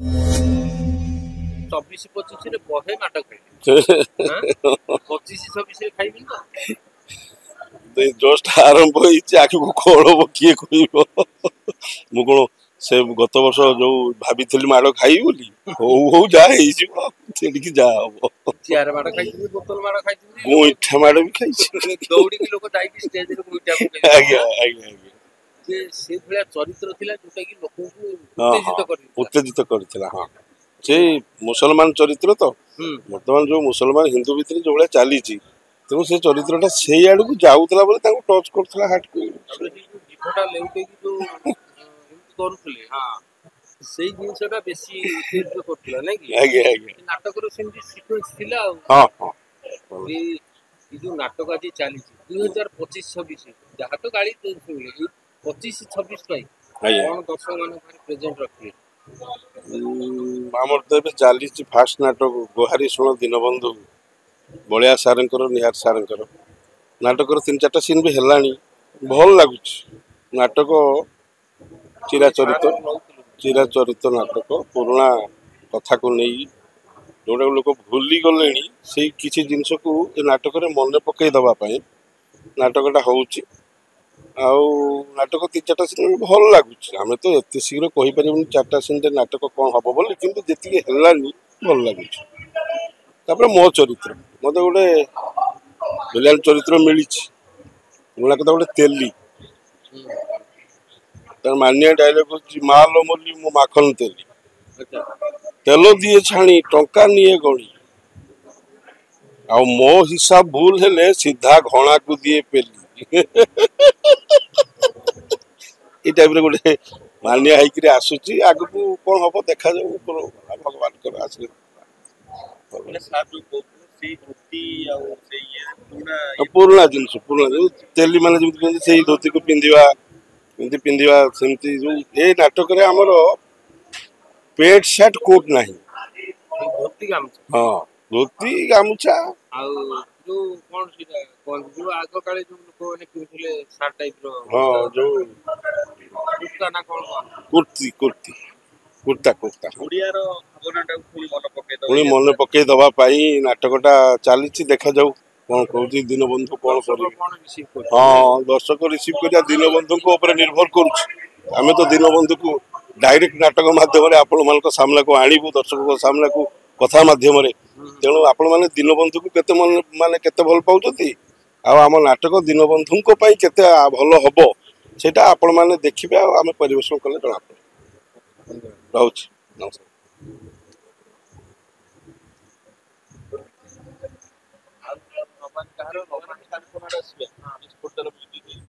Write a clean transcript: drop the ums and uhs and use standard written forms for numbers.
24-25 बहे नाटक खाइली 25-26 खाइबी ना जस्ट आरंभ आगे कौन हम किए कह कौन से गत वर्ष जो भाभी माड़ खाई बोली हौ हौ जाठी जा हम चेयर माड़ खाइली बोतल माड़ खाइली गोईठा माड़ भी खाई दौड़ी लोक जाइए स्टेज रे गोईठा आज्ञा आज्ञा जे से भलिया चरित्र थिला जोटा कि लोक को उत्तेजित करथिला हां से मुसलमान चरित्र तो वर्तमान जो मुसलमान हिंदू भितर जो भाया चली तेणु से चरित्रटा से आड़ को जाऊला बेले टच करथिला हार्ट को जीभटा लेउटे कि जो एमती करूथले हां सेई जिंसटा बेसी उत्तेजित करथिला नै कि आज्ञा आज्ञा नाटक रो सेमती सीक्वेंस थिला हां हां ये जो नाटक आज चली 2025-26 जहाँ तो गाड़ी 25-26 कौन दर्शक मान प्रेजेंट रखिए आमर तो ये चली फास्ट नाटक गुहारी शुण दीनबंधु बलिया सार निहार सार नाटक 3-4 सीन भी है भल लगुच नाटक चिराचरित नाटक पुराणा कथा को नहीं जोड़ा लोक भूली गले से किसी जिनस को नाटक मन पकई दवाई नाटकटा हूँ नाटक 3-4 सीन भल लगुच आम तो एत शीघ्र कहीपर 4टा सीन नाटक कौन हम बोले कि जी है भल लगुच मो चरित्र मत गोटे विलेन चरित्र मिली पुराणा कथा गोटे तेली तर मानिया डायलॉग होची मालो मोली मो माखन तेली तेल दिए छाणी टंका निये गणी आ मो हिसाब भूल हेले सीधा घणा को दिए पेली ये टाइप रे गोटे मानिया होकर आसूची आग को कौन हम देखा जाऊ भगवान पुराणा जिनस पुराणा तेली मैंने से धोती को पिंधिवा सेमती जो ये नाटक आमर पेट शर्ट कोट ना हाँ धोती गामुछा जो कौन सीधा कौन जो आग काले जो लोक माने पिउथले सार्ट टाइप रो हाँ जो कुर्ता ना कौन कुर्ती कुर्ती कुर्ता कुर्ता ओडिया रो भावनाटा पुणी मन पकई दवा नाटकटा चली देखा जाऊ कौन कहूँ दीनबंधु कौन कर हाँ दर्शक रिसीव कर दीनबंधु निर्भर करें तो दीनबंधु को डायरेक्ट नाटक मध्यम आपण मान सामना को आणबू दर्शक सामना को कथा मध्यम तेणु आपण मैंने दीनबंधु को केते माने केते भल पाउछथि आम नाटक दीनबंधु केते भल हम सेटा आपण मैंने देखिए आम परिवेशन कले जना पड़े रोच नमस्कार कहारो